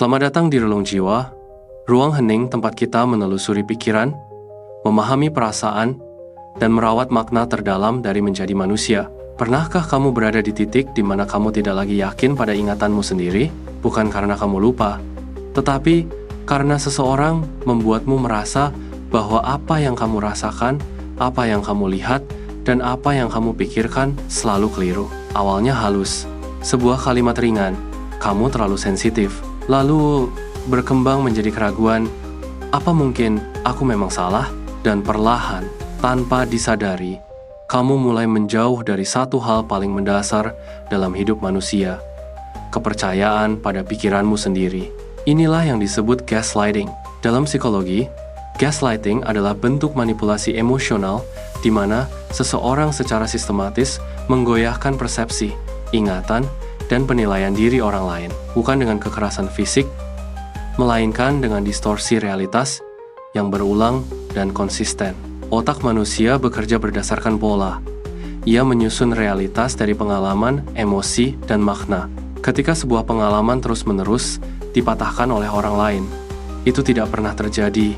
Selamat datang di Relung Jiwa, ruang hening tempat kita menelusuri pikiran, memahami perasaan, dan merawat makna terdalam dari menjadi manusia. Pernahkah kamu berada di titik di mana kamu tidak lagi yakin pada ingatanmu sendiri? Bukan karena kamu lupa, tetapi karena seseorang membuatmu merasa bahwa apa yang kamu rasakan, apa yang kamu lihat, dan apa yang kamu pikirkan selalu keliru. Awalnya halus, sebuah kalimat ringan, kamu terlalu sensitif. Lalu berkembang menjadi keraguan, apa mungkin aku memang salah? Dan perlahan, tanpa disadari, kamu mulai menjauh dari satu hal paling mendasar dalam hidup manusia, kepercayaan pada pikiranmu sendiri. Inilah yang disebut gaslighting. Dalam psikologi, gaslighting adalah bentuk manipulasi emosional di mana seseorang secara sistematis menggoyahkan persepsi, ingatan, dan penilaian diri orang lain, bukan dengan kekerasan fisik, melainkan dengan distorsi realitas yang berulang dan konsisten. Otak manusia bekerja berdasarkan pola. Ia menyusun realitas dari pengalaman, emosi, dan makna. Ketika sebuah pengalaman terus-menerus dipatahkan oleh orang lain, itu tidak pernah terjadi.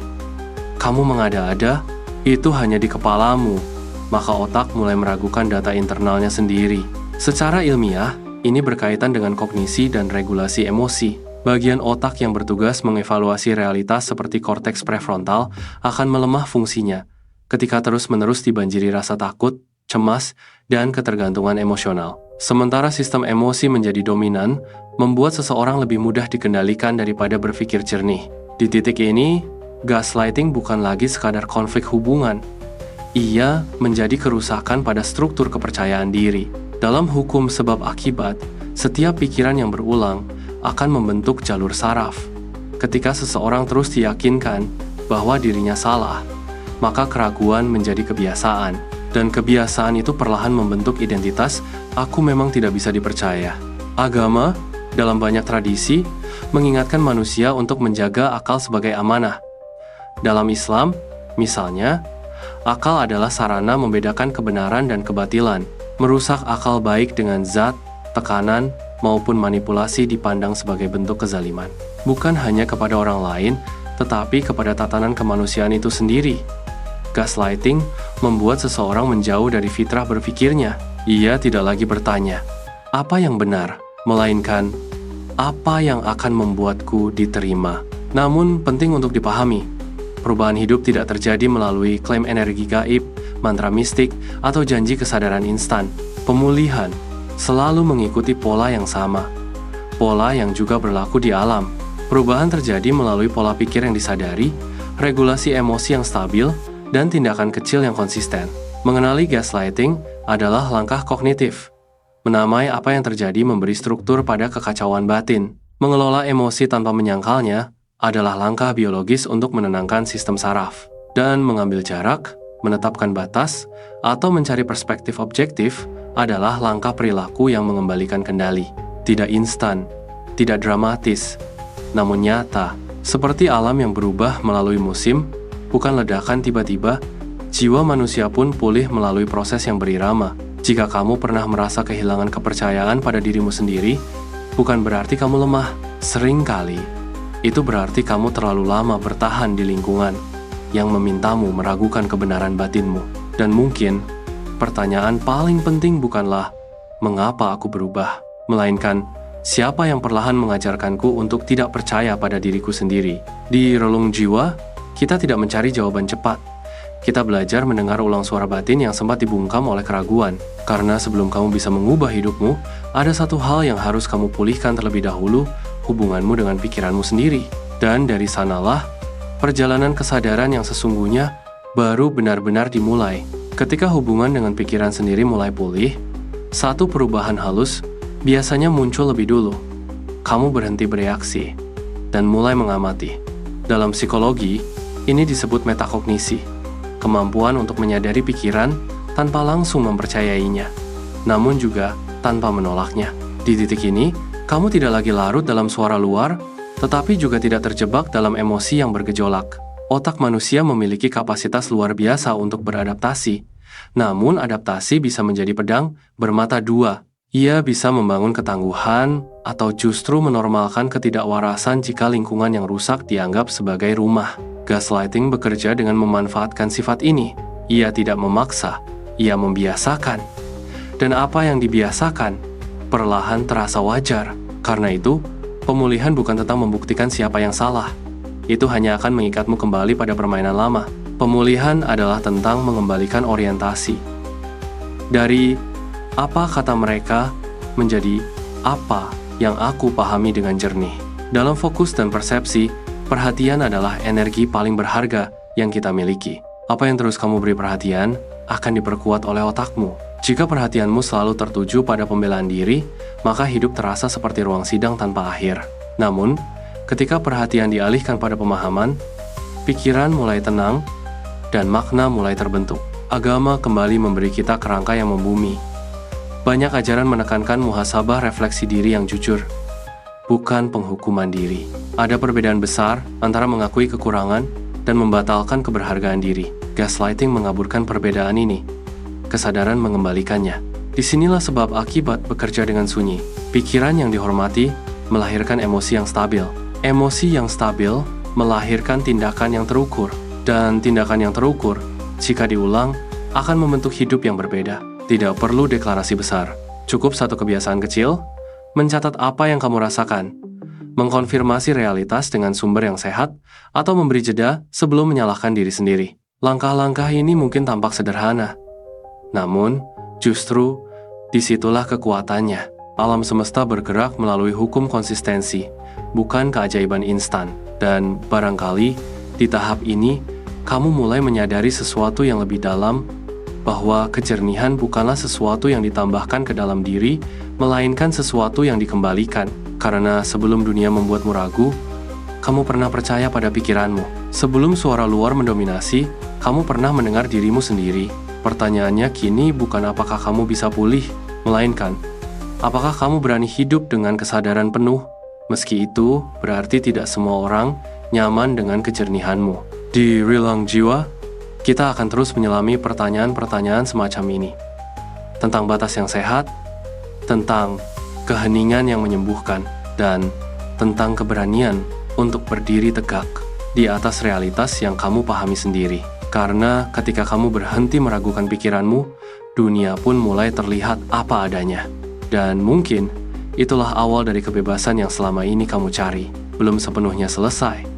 Kamu mengada-ada, itu hanya di kepalamu, maka otak mulai meragukan data internalnya sendiri. Secara ilmiah, ini berkaitan dengan kognisi dan regulasi emosi. Bagian otak yang bertugas mengevaluasi realitas seperti korteks prefrontal akan melemah fungsinya ketika terus-menerus dibanjiri rasa takut, cemas, dan ketergantungan emosional. Sementara sistem emosi menjadi dominan, membuat seseorang lebih mudah dikendalikan daripada berpikir jernih. Di titik ini, gaslighting bukan lagi sekadar konflik hubungan. Ia menjadi kerusakan pada struktur kepercayaan diri. Dalam hukum sebab akibat, setiap pikiran yang berulang akan membentuk jalur saraf. Ketika seseorang terus diyakinkan bahwa dirinya salah, maka keraguan menjadi kebiasaan. Dan kebiasaan itu perlahan membentuk identitas, aku memang tidak bisa dipercaya. Agama, dalam banyak tradisi, mengingatkan manusia untuk menjaga akal sebagai amanah. Dalam Islam, misalnya, akal adalah sarana membedakan kebenaran dan kebatilan. Merusak akal baik dengan zat, tekanan, maupun manipulasi dipandang sebagai bentuk kezaliman. Bukan hanya kepada orang lain, tetapi kepada tatanan kemanusiaan itu sendiri. Gaslighting membuat seseorang menjauh dari fitrah berpikirnya. Ia tidak lagi bertanya, apa yang benar? Melainkan, apa yang akan membuatku diterima? Namun, penting untuk dipahami, perubahan hidup tidak terjadi melalui klaim energi gaib, mantra mistik, atau janji kesadaran instan. Pemulihan selalu mengikuti pola yang sama, pola yang juga berlaku di alam. Perubahan terjadi melalui pola pikir yang disadari, regulasi emosi yang stabil, dan tindakan kecil yang konsisten. Mengenali gaslighting adalah langkah kognitif. Menamai apa yang terjadi memberi struktur pada kekacauan batin. Mengelola emosi tanpa menyangkalnya adalah langkah biologis untuk menenangkan sistem saraf. Dan mengambil jarak, menetapkan batas, atau mencari perspektif objektif adalah langkah perilaku yang mengembalikan kendali. Tidak instan, tidak dramatis, namun nyata. Seperti alam yang berubah melalui musim, bukan ledakan tiba-tiba, jiwa manusia pun pulih melalui proses yang berirama. Jika kamu pernah merasa kehilangan kepercayaan pada dirimu sendiri, bukan berarti kamu lemah. Seringkali, itu berarti kamu terlalu lama bertahan di lingkungan yang memintamu meragukan kebenaran batinmu. Dan mungkin, pertanyaan paling penting bukanlah mengapa aku berubah, melainkan siapa yang perlahan mengajarkanku untuk tidak percaya pada diriku sendiri. Di Relung Jiwa, kita tidak mencari jawaban cepat. Kita belajar mendengar ulang suara batin yang sempat dibungkam oleh keraguan. Karena sebelum kamu bisa mengubah hidupmu, ada satu hal yang harus kamu pulihkan terlebih dahulu, hubunganmu dengan pikiranmu sendiri. Dan dari sanalah, perjalanan kesadaran yang sesungguhnya baru benar-benar dimulai. Ketika hubungan dengan pikiran sendiri mulai pulih, satu perubahan halus biasanya muncul lebih dulu. Kamu berhenti bereaksi dan mulai mengamati. Dalam psikologi, ini disebut metakognisi, kemampuan untuk menyadari pikiran tanpa langsung mempercayainya, namun juga tanpa menolaknya. Di titik ini, kamu tidak lagi larut dalam suara luar, tetapi juga tidak terjebak dalam emosi yang bergejolak. Otak manusia memiliki kapasitas luar biasa untuk beradaptasi. Namun adaptasi bisa menjadi pedang bermata dua. Ia bisa membangun ketangguhan atau justru menormalkan ketidakwarasan jika lingkungan yang rusak dianggap sebagai rumah. Gaslighting bekerja dengan memanfaatkan sifat ini. Ia tidak memaksa, ia membiasakan. Dan apa yang dibiasakan, perlahan terasa wajar. Karena itu, pemulihan bukan tentang membuktikan siapa yang salah. Itu hanya akan mengikatmu kembali pada permainan lama. Pemulihan adalah tentang mengembalikan orientasi. Dari apa kata mereka menjadi apa yang aku pahami dengan jernih. Dalam fokus dan persepsi, perhatian adalah energi paling berharga yang kita miliki. Apa yang terus kamu beri perhatian akan diperkuat oleh otakmu. Jika perhatianmu selalu tertuju pada pembelaan diri, maka hidup terasa seperti ruang sidang tanpa akhir. Namun, ketika perhatian dialihkan pada pemahaman, pikiran mulai tenang dan makna mulai terbentuk. Agama kembali memberi kita kerangka yang membumi. Banyak ajaran menekankan muhasabah refleksi diri yang jujur, bukan penghukuman diri. Ada perbedaan besar antara mengakui kekurangan dan membatalkan keberhargaan diri. Gaslighting mengaburkan perbedaan ini. Kesadaran mengembalikannya. Disinilah sebab akibat bekerja dengan sunyi. Pikiran yang dihormati melahirkan emosi yang stabil. Emosi yang stabil melahirkan tindakan yang terukur. Dan tindakan yang terukur, jika diulang, akan membentuk hidup yang berbeda. Tidak perlu deklarasi besar. Cukup satu kebiasaan kecil, mencatat apa yang kamu rasakan, mengkonfirmasi realitas dengan sumber yang sehat, atau memberi jeda sebelum menyalahkan diri sendiri. Langkah-langkah ini mungkin tampak sederhana. Namun, justru disitulah kekuatannya. Alam semesta bergerak melalui hukum konsistensi, bukan keajaiban instan. Dan barangkali, di tahap ini, kamu mulai menyadari sesuatu yang lebih dalam, bahwa kejernihan bukanlah sesuatu yang ditambahkan ke dalam diri, melainkan sesuatu yang dikembalikan. Karena sebelum dunia membuatmu ragu, kamu pernah percaya pada pikiranmu. Sebelum suara luar mendominasi, kamu pernah mendengar dirimu sendiri. Pertanyaannya kini bukan apakah kamu bisa pulih, melainkan apakah kamu berani hidup dengan kesadaran penuh. Meski itu, berarti tidak semua orang nyaman dengan kejernihanmu. Di Rilang Jiwa, kita akan terus menyelami pertanyaan-pertanyaan semacam ini. Tentang batas yang sehat, tentang keheningan yang menyembuhkan, dan tentang keberanian untuk berdiri tegak di atas realitas yang kamu pahami sendiri. Karena ketika kamu berhenti meragukan pikiranmu, dunia pun mulai terlihat apa adanya. Dan mungkin itulah awal dari kebebasan yang selama ini kamu cari. Belum sepenuhnya selesai.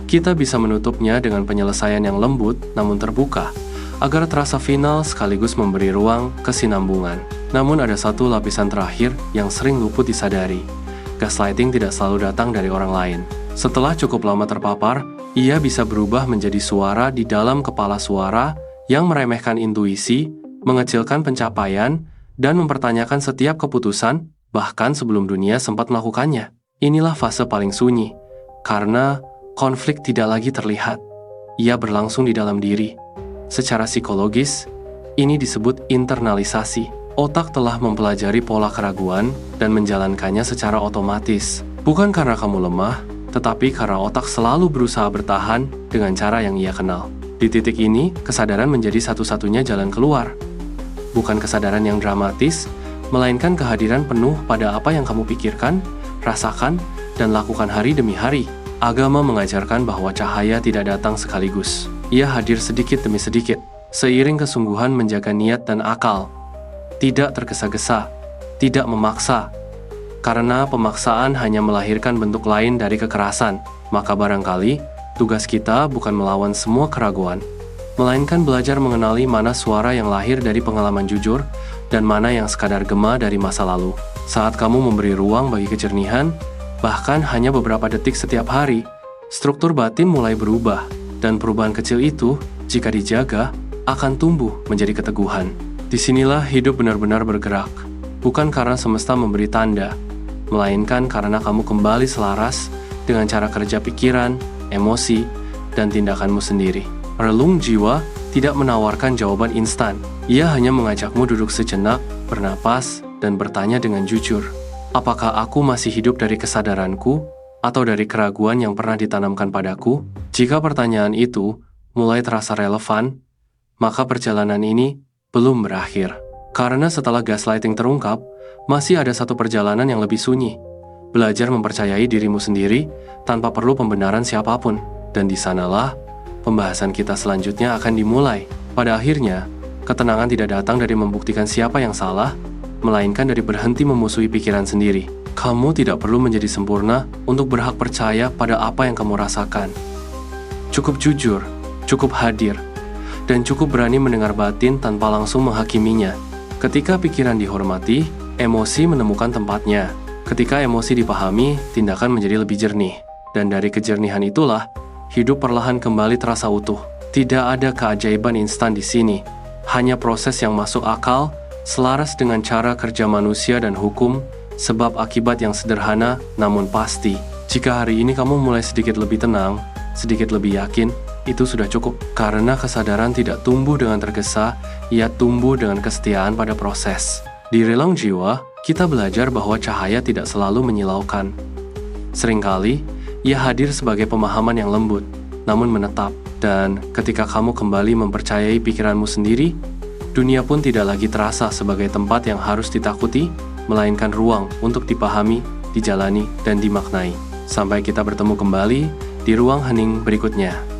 Kita bisa menutupnya dengan penyelesaian yang lembut namun terbuka, agar terasa final sekaligus memberi ruang kesinambungan. Namun ada satu lapisan terakhir yang sering luput disadari. Gaslighting tidak selalu datang dari orang lain. Setelah cukup lama terpapar, ia bisa berubah menjadi suara di dalam kepala suara yang meremehkan intuisi, mengecilkan pencapaian, dan mempertanyakan setiap keputusan, bahkan sebelum dunia sempat melakukannya. Inilah fase paling sunyi, karena konflik tidak lagi terlihat. Ia berlangsung di dalam diri. Secara psikologis, ini disebut internalisasi. Otak telah mempelajari pola keraguan dan menjalankannya secara otomatis. Bukan karena kamu lemah, tetapi karena otak selalu berusaha bertahan dengan cara yang ia kenal. Di titik ini, kesadaran menjadi satu-satunya jalan keluar. Bukan kesadaran yang dramatis, melainkan kehadiran penuh pada apa yang kamu pikirkan, rasakan, dan lakukan hari demi hari. Agama mengajarkan bahwa cahaya tidak datang sekaligus. Ia hadir sedikit demi sedikit, seiring kesungguhan menjaga niat dan akal. Tidak tergesa-gesa, tidak memaksa. Karena pemaksaan hanya melahirkan bentuk lain dari kekerasan, maka barangkali tugas kita bukan melawan semua keraguan, melainkan belajar mengenali mana suara yang lahir dari pengalaman jujur dan mana yang sekadar gema dari masa lalu. Saat kamu memberi ruang bagi kejernihan, bahkan hanya beberapa detik setiap hari, struktur batin mulai berubah, dan perubahan kecil itu, jika dijaga, akan tumbuh menjadi keteguhan. Disinilah hidup benar-benar bergerak, bukan karena semesta memberi tanda, melainkan karena kamu kembali selaras dengan cara kerja pikiran, emosi, dan tindakanmu sendiri. Relung jiwa tidak menawarkan jawaban instan. Ia hanya mengajakmu duduk sejenak, bernapas, dan bertanya dengan jujur. Apakah aku masih hidup dari kesadaranku atau dari keraguan yang pernah ditanamkan padaku? Jika pertanyaan itu mulai terasa relevan, maka perjalanan ini belum berakhir. Karena setelah gaslighting terungkap, masih ada satu perjalanan yang lebih sunyi. Belajar mempercayai dirimu sendiri tanpa perlu pembenaran siapapun. Dan di sanalah pembahasan kita selanjutnya akan dimulai. Pada akhirnya, ketenangan tidak datang dari membuktikan siapa yang salah, melainkan dari berhenti memusuhi pikiran sendiri. Kamu tidak perlu menjadi sempurna untuk berhak percaya pada apa yang kamu rasakan. Cukup jujur, cukup hadir, dan cukup berani mendengar batin tanpa langsung menghakiminya. Ketika pikiran dihormati, emosi menemukan tempatnya. Ketika emosi dipahami, tindakan menjadi lebih jernih. Dan dari kejernihan itulah, hidup perlahan kembali terasa utuh. Tidak ada keajaiban instan di sini. Hanya proses yang masuk akal, selaras dengan cara kerja manusia dan hukum, sebab akibat yang sederhana namun pasti. Jika hari ini kamu mulai sedikit lebih tenang, sedikit lebih yakin, itu sudah cukup. Karena kesadaran tidak tumbuh dengan tergesa, ia tumbuh dengan kesetiaan pada proses. Di Relung Jiwa, kita belajar bahwa cahaya tidak selalu menyilaukan. Seringkali, ia hadir sebagai pemahaman yang lembut, namun menetap. Dan ketika kamu kembali mempercayai pikiranmu sendiri, dunia pun tidak lagi terasa sebagai tempat yang harus ditakuti, melainkan ruang untuk dipahami, dijalani, dan dimaknai. Sampai kita bertemu kembali di ruang hening berikutnya.